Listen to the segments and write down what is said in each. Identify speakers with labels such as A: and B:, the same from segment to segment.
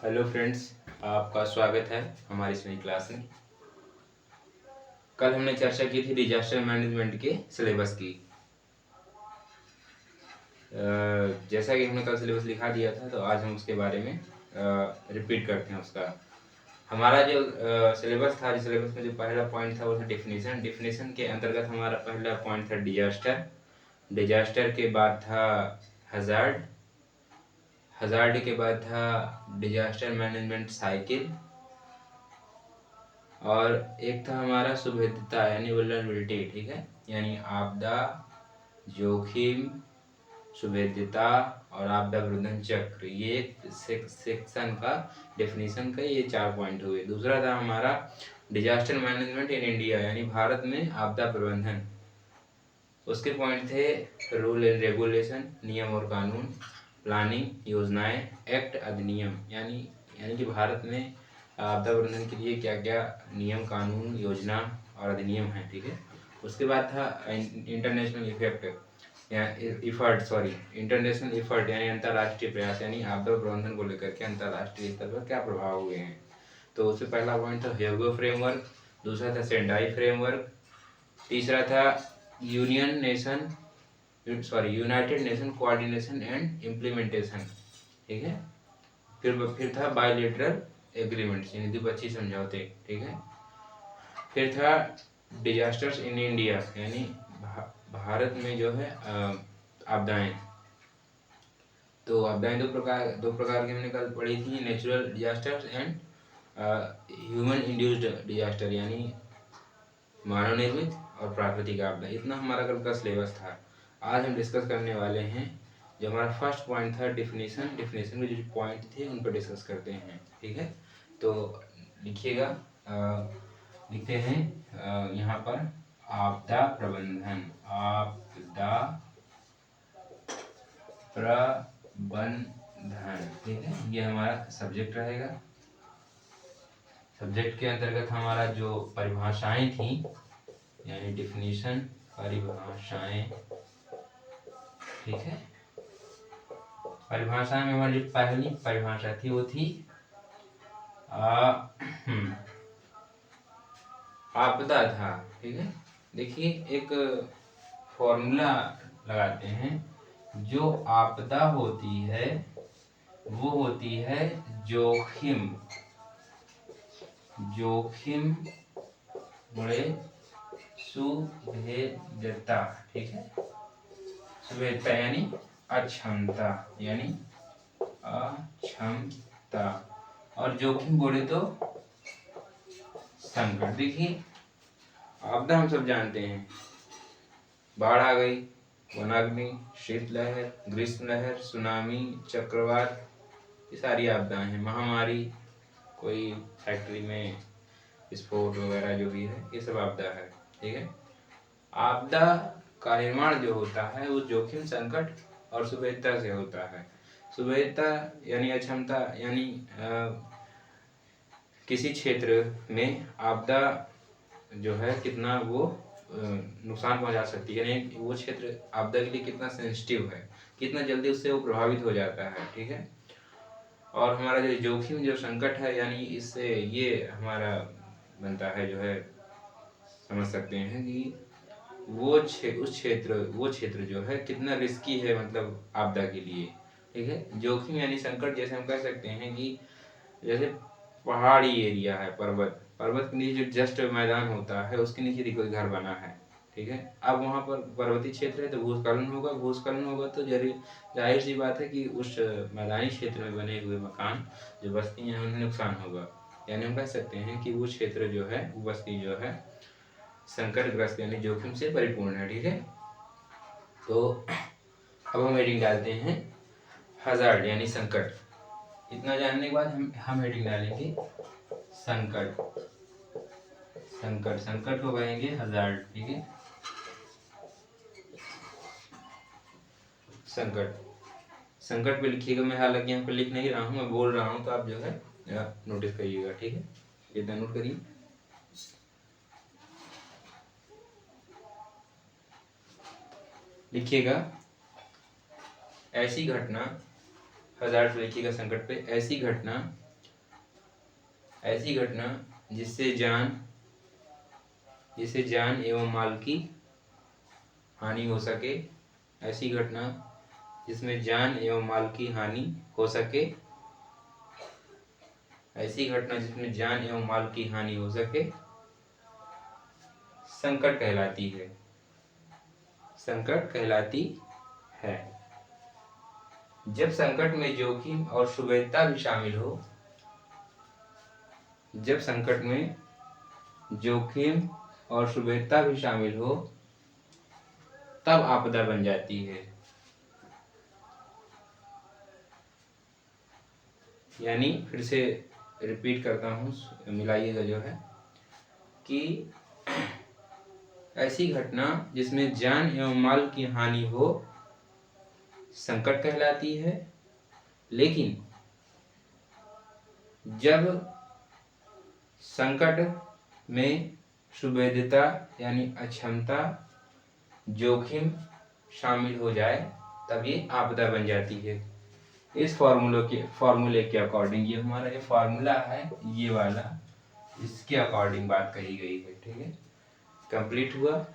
A: Hello friends, आपका स्वागत है हमारी इस नई क्लास में। कल हमने चर्चा की थी डिजास्टर मैनेजमेंट के सिलेबस की। जैसा कि हमने कल सिलेबस लिखा दिया था, तो आज हम उसके बारे में रिपीट करते हैं उसका। हमारा जो सिलेबस था, सिलेबस में जो पहला पॉइंट था वो था डिफिनीशन। डिफिनीशन के अंतर्गत हमारा पहला पॉइंट था डिजास्टर। डिजास्टर के बाद था हजार्ड। हजार्ड के बाद था डिजास्टर मैनेजमेंट साइकिल। और एक था हमारा सुभेद्यता यानी वल्नरेबिलिटी, ठीक है, यानी आपदा, जोखिम, सुभेद्यता और आपदा प्रबंधन चक्र। ये एक सेक्शन का डेफिनेशन का ये 4 पॉइंट हुए। दूसरा था हमारा डिजास्टर मैनेजमेंट इन इंडिया यानी भारत में आपदा प्रबंधन। उसके पॉइंट थे रूल एंड रेगुलेशन, नियम और कानून, प्लानिंग, योजनाएं, एक्ट, अधिनियम, यानी कि भारत में आपदा प्रबंधन के लिए क्या क्या नियम, कानून, योजना और अधिनियम है, ठीक है। उसके बाद था इंटरनेशनल इफेक्ट या इंटरनेशनल इफर्ट यानी अंतर्राष्ट्रीय प्रयास, यानी आपदा प्रबंधन को लेकर के अंतर्राष्ट्रीय स्तर पर क्या प्रभाव हुए हैं। तो उससे पहला पॉइंट था ह्योगो फ्रेमवर्क, दूसरा था सेंडाई फ्रेमवर्क, तीसरा था United nation coordination and implementation, ठीक है। फिर था बायलेटरल एग्रीमेंट्स यानी द्विपक्षीय समझौते, ठीक है। फिर था डिजास्टर्स इन इंडिया यानी भारत में जो है आपदाएं। तो आपदाएं दो प्रकार की हमने कल पढ़ी थी, natural disasters and human induced disaster यानी मानव निर्मित और प्राकृतिक आपदा। इतना हमारा कल का सिलेबस था। आज हम डिस्कस करने वाले हैं जो हमारा फर्स्ट पॉइंट था डिफिनेशन। डिफिनेशन के जो पॉइंट थे उन पर डिस्कस करते हैं, ठीक है। तो लिखिएगा, लिखते हैं यहाँ पर आपदा प्रबंधन। आपदा प्रबंधन, ठीक है, ये हमारा सब्जेक्ट रहेगा। सब्जेक्ट के अंतर्गत हमारा जो परिभाषाएं थी यानी डिफिनीशन, परिभाषाएं, ठीक है। परिभाषा में हमारी पहली परिभाषा थी वो थी आपदा था, ठीक है। देखिए एक फॉर्मूला लगाते हैं। जो आपदा होती है वो होती है जोखिम, जोखिम बड़े सुभेद्यता, ठीक है। सुभेद्यता यानी अक्षमता, यानी अक्षमता, और जोखिम बोले तो संकट। देखिए आपदा हम सब जानते हैं, बाढ़ आ गई, वनाग्नि, शीतलहर, ग्रीष्म लहर, सुनामी, चक्रवात, ये सारी आपदाएं हैं। महामारी, कोई फैक्ट्री में विस्फोट वगैरह जो भी है, ये सब आपदा है, ठीक है। आपदा का निर्माण जो होता है वो जोखिम, संकट और सुभेद्यता से होता है। सुभेद्यता यानी अक्षमता, यानी किसी क्षेत्र में आपदा जो है कितना वो नुकसान पहुंचा सकती है, यानी वो क्षेत्र आपदा के लिए कितना सेंसिटिव है, कितना जल्दी उससे वो प्रभावित हो जाता है, ठीक है। और हमारा जो जोखिम, जो संकट है, यानी इससे ये हमारा बनता है जो है, समझ सकते हैं कि वो क्षेत्र जो है कितना रिस्की है, मतलब आपदा के लिए, ठीक है। जोखिम यानी संकट, जैसे हम कह सकते हैं कि जैसे पहाड़ी एरिया है, पर्वत के नीचे जो जस्ट मैदान होता है उसके नीचे यदि कोई घर बना है, ठीक है। अब वहाँ पर पर्वतीय क्षेत्र है तो भूस्खलन होगा तो जाहिर सी बात है कि उस मैदानी क्षेत्र में बने हुए मकान, जो बस्ती हैं, उन्हें नुकसान होगा। यानी हम कह सकते हैं कि वो क्षेत्र जो है, वो बस्ती जो है संकटग्रस्त यानी जोखिम से परिपूर्ण है, ठीक है। तो अब हम हेडिंग डालते हैं हजार्ड यानी संकट। इतना जानने के बाद हम हेडिंग डालेंगे संकट। संकट को कहेंगे हजार्ड, ठीक है। संकट पे लिखिएगा। मैं हालांकि यहाँ पे लिख नहीं रहा हूँ, मैं बोल रहा हूँ, तो आप जो है नोटिस करिएगा, ठीक है। इतना नोट करिए। लिखिएगा ऐसी घटना, हजार्ड पे लिखिएगा संकट पे, ऐसी घटना ऐसी घटना जिससे जान एवं माल की हानि हो सके, ऐसी घटना जिसमें जान एवं माल की हानि हो सके, ऐसी घटना जिसमें जान एवं माल की हानि हो सके संकट कहलाती है, संकट कहलाती है। जब संकट में जोखिम और सुबेदता भी शामिल हो, जब संकट में जोखिम और सुबेदता भी शामिल हो, तब आपदा बन जाती है। यानी फिर से रिपीट करता हूँ, मिलाइएगा जो है कि ऐसी घटना जिसमें जान एवं माल की हानि हो संकट कहलाती है, लेकिन जब संकट में सुबेदता यानी अक्षमता, जोखिम शामिल हो जाए तब ये आपदा बन जाती है। इस फॉर्मूले के अकॉर्डिंग, ये हमारा जो फॉर्मूला है ये वाला, इसके अकॉर्डिंग बात कही गई है। ठीक है, कंप्लीट हुआ।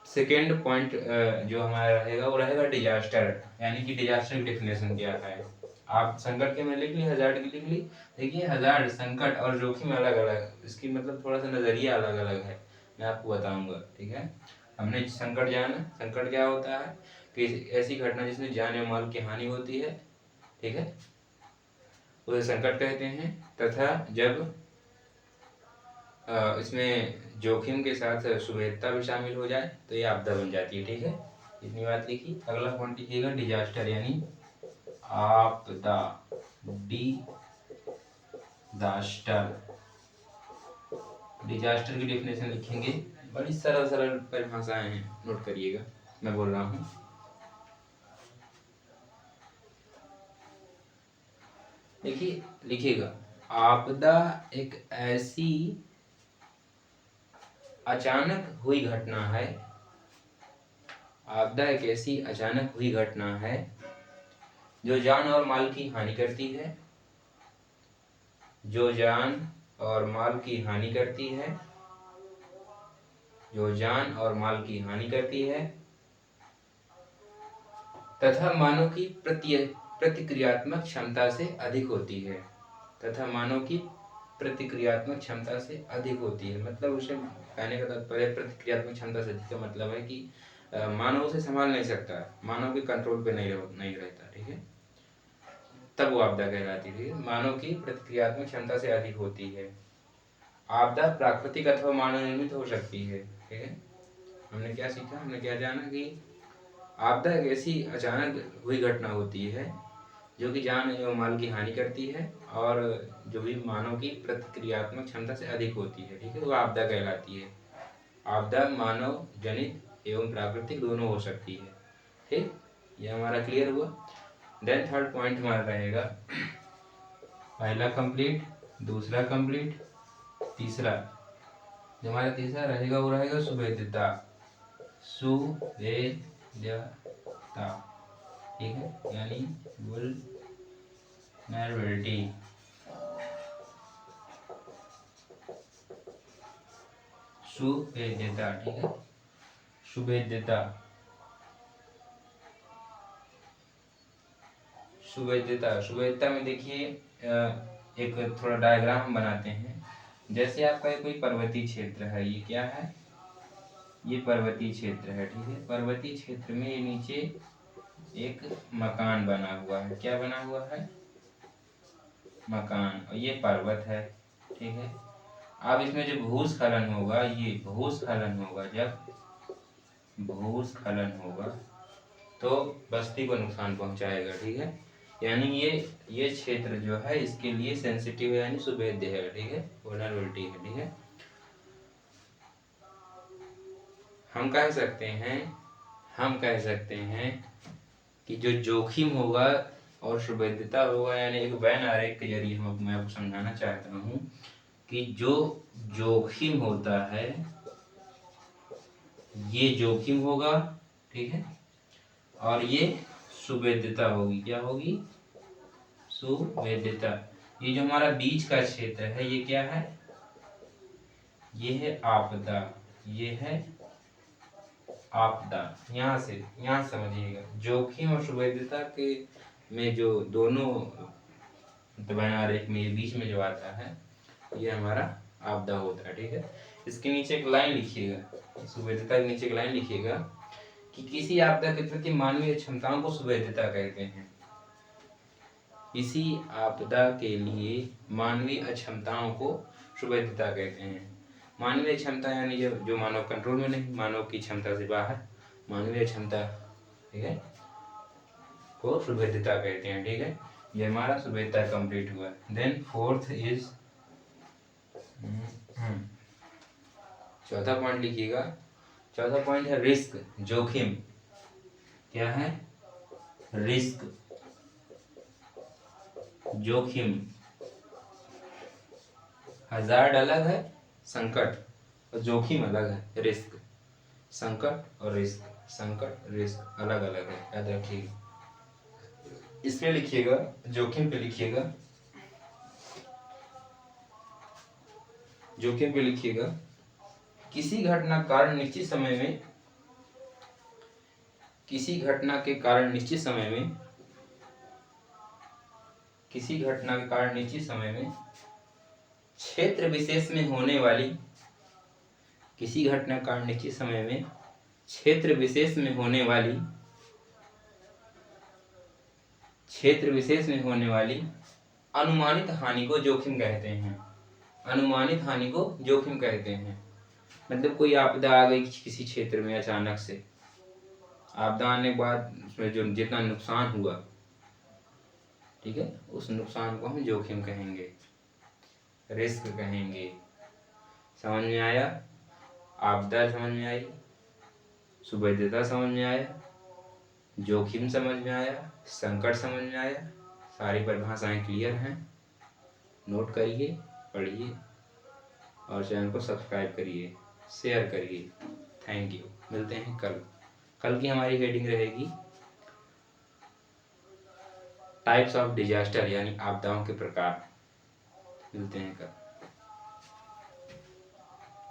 A: सेकेंड पॉइंट जो हमारा रहेगा वो रहेगा डिजास्टर, यानी कि डिजास्टर की डेफिनेशन क्या है। आप संकट के में लिख ली, हजार्ड की लिख ली। देखिए हजार्ड, संकट और जोखिम अलग अलग, इसकी मतलब थोड़ा सा नजरिया अलग अलग है, मैं आपको बताऊंगा। ठीक है, हमने संकट जाना, संकट क्या होता है कि ऐसी घटना जिसमें जान या माल की हानि होती है, ठीक है, उसे संकट कहते हैं। तथा जब इसमें जोखिम के साथ सुबेदता भी शामिल हो जाए तो ये आपदा बन जाती है। ठीक है, इतनी बात लिखी। अगला पॉइंट लिखिएगा डिजास्टर यानी आपदा, डिजास्टर की डेफिनेशन लिखेंगे। बड़ी सरल सरल परिभाषाएं हैं, नोट करिएगा, मैं बोल रहा हूँ। देखिए लिखिएगा, आपदा एक ऐसी अचानक हुई घटना है, आपदा एक ऐसी अचानक हुई घटना है जो जान और माल की हानि करती है, जो जान और माल की हानि करती है, जो जान और माल की हानि करती है तथा मानव की प्रतिक्रियात्मक क्षमता से अधिक होती है, तथा मानव की प्रतिक्रियात्मक क्षमता से अधिक होती है। मतलब उसे कहने का तात्पर्य प्रतिक्रियात्मक क्षमता से अधिक का मतलब है कि मानव उसे संभाल नहीं सकता, मानव के कंट्रोल पे नहीं रहता। ठीक है, तब वो आपदा कहलाती है। मानव की प्रतिक्रियात्मक क्षमता से अधिक होती है। आपदा प्राकृतिक अथवा मानव निर्मित हो सकती है। ठीक है, हमने क्या सीखा, हमने क्या जाना कि आपदा एक ऐसी अचानक हुई घटना होती है जो कि जान एवं माल की हानि करती है और जो भी मानव की प्रतिक्रियात्मक क्षमता से अधिक होती है। ठीक है, वो आपदा कहलाती है। आपदा मानव जनित एवं प्राकृतिक दोनों हो सकती है। ठीक, ये हमारा क्लियर हुआ। देन थर्ड पॉइंट हमारा रहेगा, पहला कंप्लीट, दूसरा कंप्लीट, तीसरा जो हमारा तीसरा रहेगा वो रहेगा सुवेद्यता, सुवेद्यता। ठीक है, यानी वुल्नरेबिलिटी, सुवेद्यता। ठीक है, सुवेद्यता, सुवेद्यता, सुवेद्यता में देखिए एक थोड़ा डायग्राम हम बनाते हैं। जैसे आपका कोई पर्वतीय क्षेत्र है, ये क्या है, ये पर्वतीय क्षेत्र है। ठीक है, पर्वतीय क्षेत्र में ये नीचे एक मकान बना हुआ है। क्या बना हुआ है, मकान, और ये पर्वत है। ठीक है, अब इसमें जो भूस्खलन होगा, ये भूस्खलन होगा, जब भूस्खलन होगा तो बस्ती को नुकसान पहुंचाएगा। ठीक है, यानी ये क्षेत्र जो है इसके लिए सेंसिटिव है, यानी सुवेद्य है। ठीक है, वल्नरेबिलिटी है। ठीक है, हम कह सकते हैं कि जो जोखिम होगा और सुवेद्यता होगा, यानी एक वैन आरेख के जरिए मैं आपको समझाना चाहता हूँ कि जो जोखिम होता है ये जोखिम होगा। ठीक है, और ये सुवेद्यता होगी। क्या होगी, सुवेद्यता। ये जो हमारा बीच का क्षेत्र है ये क्या है, ये है आपदा, ये है आपदा। यहाँ से यहाँ समझिएगा, जोखिम और सुवेद्यता के में जो दोनों आरेख में ये बीच में जो आता है ये हमारा आपदा होता है। ठीक है, इसके नीचे एक लाइन लिखिएगा, सुवेद्यता के नीचे एक लाइन लिखिएगा कि किसी आपदा के प्रति मानवीय क्षमताओं को सुवेद्यता कहते हैं। किसी आपदा के लिए मानवीय अक्षमताओं को सुवेद्यता कहते हैं। मानवीय क्षमता यानी जो मानव कंट्रोल में नहीं, मानव की क्षमता से बाहर मानवीय क्षमता, ठीक है, को सुवेद्यता कहते हैं। ठीक है, ये हमारा सुवेद्यता कंप्लीट हुआ। देन फोर्थ इज, चौथा पॉइंट लिखिएगा। चौथा पॉइंट है रिस्क, जोखिम। क्या है, रिस्क, जोखिम। हजार्ड अलग है, संकट, और जोखिम अलग है, रिस्क। संकट और रिस्क, संकट रिस्क अलग अलग है, याद रखिएगा। इसमें लिखिएगा, जोखिम पे लिखिएगा, जोखिम पे लिखिएगा किसी घटना कारण निश्चित समय में, किसी घटना के कारण निश्चित समय में, किसी घटना के कारण निश्चित समय में क्षेत्र विशेष में होने वाली, किसी घटना के कारण निश्चित समय में क्षेत्र विशेष में होने वाली, क्षेत्र विशेष में होने वाली अनुमानित हानि को जोखिम कहते हैं। अनुमानित हानि को जोखिम कहते हैं। मतलब कोई आपदा आ गई किसी क्षेत्र में अचानक से, आपदा आने के बाद उसमें जो जितना नुकसान हुआ, ठीक है, उस नुकसान को हम जोखिम कहेंगे, रिस्क कहेंगे। समझ में आया? आपदा समझ में आई, सुवेद्यता समझ में आया, जोखिम समझ में आया, संकट समझ में आया। सारी परिभाषाएं क्लियर हैं। नोट करिए, पढ़िए और चैनल को सब्सक्राइब करिए, शेयर करिए। Thank you. मिलते हैं कल। कल की हमारी हेडिंग रहेगी टाइप्स ऑफ डिजास्टर, यानी आपदाओं के प्रकार। मिलते हैं कल।